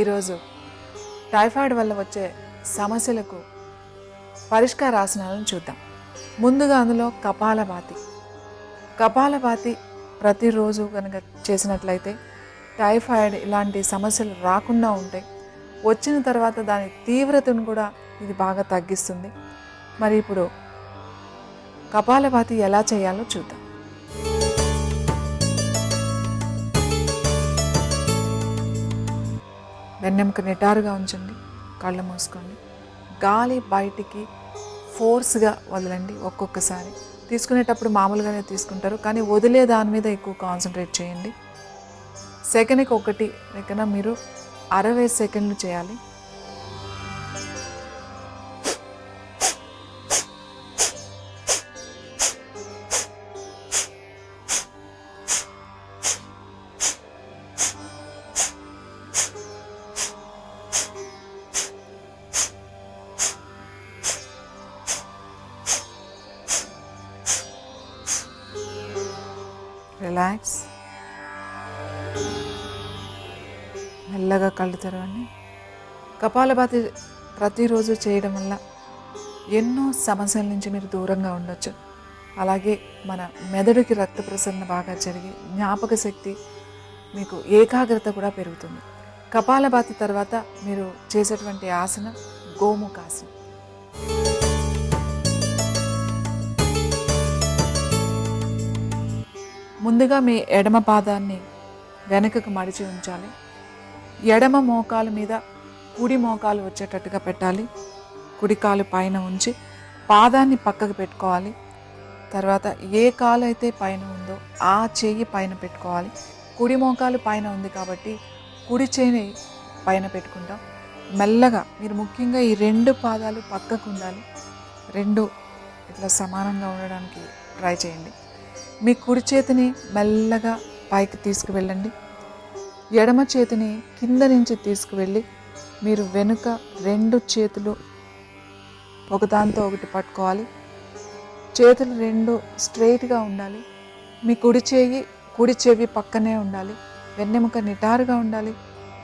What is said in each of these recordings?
ఈరోజు టైఫాయిడ్ వల్ల వచ్చే సమస్యలకు పరిష్కారాసనాలను చూద్దాం. ముందుగా అందులో కపాలభాతి ప్రతిరోజు కనుక చేసినట్లయితే టైఫాయిడ్ ఇలాంటి సమస్యలు రాకుండా ఉంటాయి. వచ్చిన తర్వాత దాని తీవ్రతను కూడా ఇది బాగా తగ్గిస్తుంది. మరి ఇప్పుడు కపాలభాతి ఎలా చేయాలో చూద్దాం. వెన్నెముక నిటారుగా ఉంచండి, కళ్ళు మూసుకోండి, గాలి బయటికి ఫోర్స్గా వదలండి. ఒక్కొక్కసారి తీసుకునేటప్పుడు మామూలుగానే తీసుకుంటారు, కానీ వదిలే దాని మీద ఎక్కువ కాన్సన్ట్రేట్ చేయండి. సెకండ్కి 1 లెక్కన మీరు 60 సెకండ్లు చేయాలి. రిలాక్స్. మెల్లగా కళ్ళు తెరవండి. కపాలభాతి ప్రతిరోజు చేయడం వల్ల ఎన్నో సమస్యల నుంచి మీరు దూరంగా ఉండొచ్చు. అలాగే మన మెదడుకి రక్త ప్రసరణ బాగా జరిగి జ్ఞాపక శక్తి, మీకు ఏకాగ్రత కూడా పెరుగుతుంది. కపాలభాతి తర్వాత మీరు చేసేటువంటి ఆసనం గోముఖాసనం. ముందుగా మీ ఎడమ పాదాన్ని వెనుకకు మడిచి ఉంచాలి. ఎడమ మోకాలు మీద కుడి మోకాలు వచ్చేటట్టుగా పెట్టాలి. కుడి కాలు పైన ఉంచి పాదాన్ని పక్కకు పెట్టుకోవాలి. తర్వాత ఏ కాలు అయితే పైన ఉందో ఆ చెయ్యి పైన పెట్టుకోవాలి. కుడి మోకాలు పైన ఉంది కాబట్టి కుడి చెయ్యిని పైన పెట్టుకుంటాం. మెల్లగా మీరు ముఖ్యంగా ఈ 2 పాదాలు పక్కకు ఉండాలి. 2 ఇట్లా సమానంగా ఉండడానికి ట్రై చేయండి. మీ కుడి చేతిని మెల్లగా పైకి తీసుకువెళ్ళండి. ఎడమ చేతిని కింద నుంచి తీసుకువెళ్ళి మీరు వెనుక 2 చేతులు ఒకదాంతో ఒకటి పట్టుకోవాలి. చేతులు 2 స్ట్రైట్గా ఉండాలి. మీ కుడి చెవి పక్కనే ఉండాలి. వెన్నెముక నిటారుగా ఉండాలి.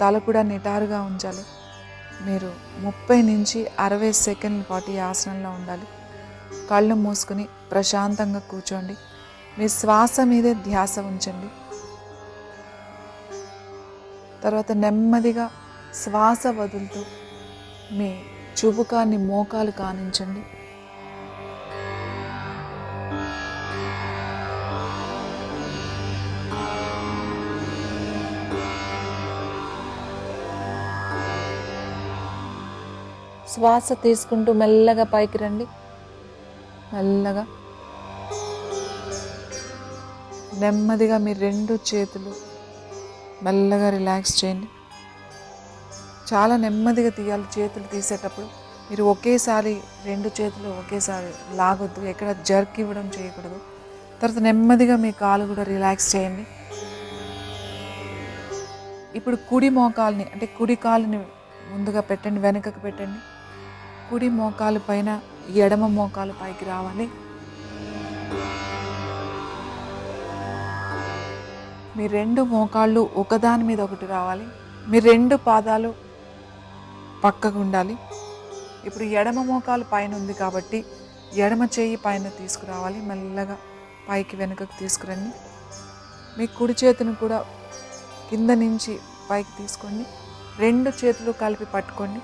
తల కూడా నిటారుగా ఉంచాలి. మీరు 30 నుంచి 60 సెకండ్ల పాటు ఈ ఆసనంలో ఉండాలి. కళ్ళు మూసుకుని ప్రశాంతంగా కూర్చోండి. మీ శ్వాస మీదే ధ్యాస ఉంచండి. తర్వాత నెమ్మదిగా శ్వాస వదులుతూ మీ చుబుకాన్ని మోకాలు కానించండి. శ్వాస తీసుకుంటూ మెల్లగా పైకి రండి. మెల్లగా నెమ్మదిగా మీ 2 చేతులు మెల్లగా రిలాక్స్ చేయండి. చాలా నెమ్మదిగా తీయాలి. చేతులు తీసేటప్పుడు మీరు ఒకేసారి 2 చేతులు ఒకేసారి లాగొద్దు, ఎక్కడ జర్క్ ఇవ్వడం చేయకూడదు. తర్వాత నెమ్మదిగా మీ కాలు కూడా రిలాక్స్ చేయండి. ఇప్పుడు కుడి మోకాల్ని అంటే కుడి కాలుని ముందుగా పెట్టండి, వెనుకకు పెట్టండి. కుడి మోకాలు పైన ఎడమ మోకాలు పైకి రావాలి. మీ 2 మోకాళ్ళు ఒకదాని మీద ఒకటి రావాలి. మీ 2 పాదాలు పక్కకు ఉండాలి. ఇప్పుడు ఎడమ మోకాలు పైన ఉంది కాబట్టి ఎడమ చెయ్యి పైన తీసుకురావాలి. మెల్లగా పైకి వెనుకకు తీసుకురండి. మీ కుడి చేతిని కూడా కింద నుంచి పైకి తీసుకోండి. 2 చేతులు కలిపి పట్టుకోండి.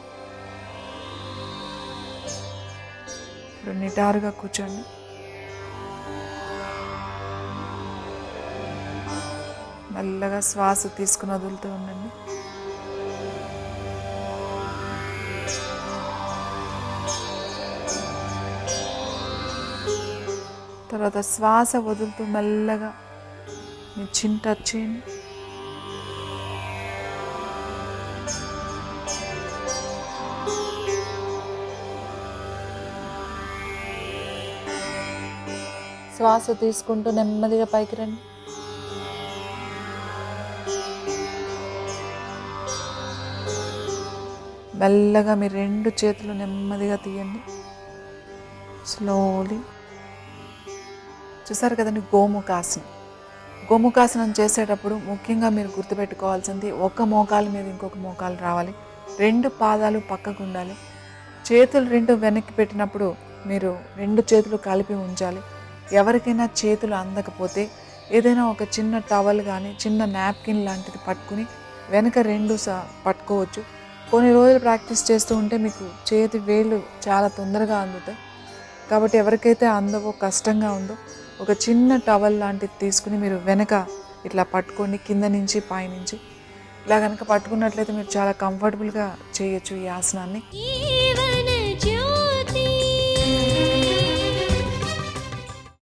ఇప్పుడు నిటారుగా కూర్చోండి. మెల్లగా శ్వాస తీసుకుని వదులుతూ ఉండండి. తర్వాత శ్వాస వదులుతూ మెల్లగా మీ చిన్ టచ్ చేయండి. శ్వాస తీసుకుంటూ నెమ్మదిగా పైకి రండి. మెల్లగా మీ 2 చేతులు నెమ్మదిగా తీయండి. స్లోలీ. చూసారు కదండి, గోముఖాసనం. గోముఖాసనం చేసేటప్పుడు ముఖ్యంగా మీరు గుర్తుపెట్టుకోవాల్సింది ఒక మోకాలు మీద ఇంకొక మోకాలు రావాలి, 2 పాదాలు పక్కకు ఉండాలి, చేతులు 2 వెనక్కి పెట్టినప్పుడు మీరు 2 చేతులు కలిపి ఉంచాలి. ఎవరికైనా చేతులు అందకపోతే ఏదైనా ఒక చిన్న టవల్ కానీ చిన్న నాప్కిన్ లాంటిది పట్టుకుని వెనక 2 పట్టుకోవచ్చు. కొన్ని రోజులు ప్రాక్టీస్ చేస్తూ ఉంటే మీకు చేతి వేళ్ళు చాలా తొందరగా అందుతాయి. కాబట్టి ఎవరికైతే అందవో కష్టంగా ఉందో ఒక చిన్న టవల్ లాంటిది తీసుకుని మీరు వెనక ఇట్లా పట్టుకోండి, కింద నుంచి పైనుంచి. ఇలా కనుక పట్టుకున్నట్లయితే మీరు చాలా కంఫర్టబుల్గా చేయొచ్చు ఈ ఆసనాన్ని.